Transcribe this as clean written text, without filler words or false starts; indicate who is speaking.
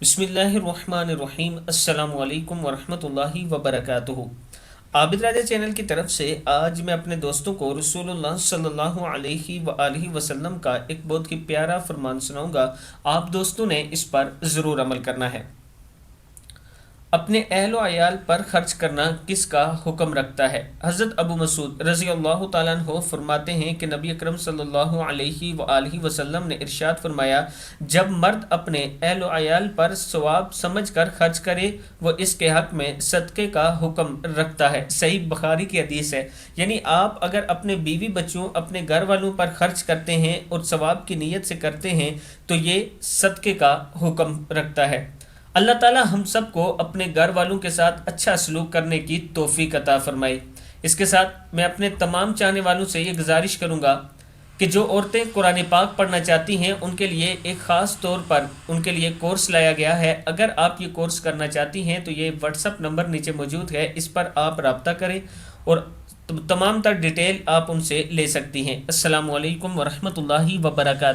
Speaker 1: بسم اللہ الرحمن الرحیم۔ السلام علیکم ورحمۃ اللہ وبرکاتہ۔ عابد راجہ چینل کی طرف سے آج میں اپنے دوستوں کو رسول اللہ صلی اللہ علیہ وآلہ وسلم کا ایک بہت ہی پیارا فرمان سناؤں گا۔ آپ دوستوں نے اس پر ضرور عمل کرنا ہے۔ اپنے اہل و عیال پر خرچ کرنا کس کا حکم رکھتا ہے؟ حضرت ابو مسعود رضی اللہ تعالیٰ عنہ فرماتے ہیں کہ نبی اکرم صلی اللہ علیہ وآلہ وسلم نے ارشاد فرمایا، جب مرد اپنے اہل و عیال پر ثواب سمجھ کر خرچ کرے وہ اس کے حق میں صدقے کا حکم رکھتا ہے۔ صحیح بخاری کی حدیث ہے۔ یعنی آپ اگر اپنے بیوی بچوں اپنے گھر والوں پر خرچ کرتے ہیں اور ثواب کی نیت سے کرتے ہیں تو یہ صدقے کا حکم رکھتا ہے۔ اللہ تعالی ہم سب کو اپنے گھر والوں کے ساتھ اچھا سلوک کرنے کی توفیق عطا فرمائے۔ اس کے ساتھ میں اپنے تمام چاہنے والوں سے یہ گزارش کروں گا کہ جو عورتیں قرآن پاک پڑھنا چاہتی ہیں ان کے لیے ایک خاص طور پر ان کے لیے کورس لایا گیا ہے۔ اگر آپ یہ کورس کرنا چاہتی ہیں تو یہ واٹس ایپ نمبر نیچے موجود ہے، اس پر آپ رابطہ کریں اور تمام تر ڈیٹیل آپ ان سے لے سکتی ہیں۔ السلام علیکم ورحمۃ اللہ وبرکاتہ۔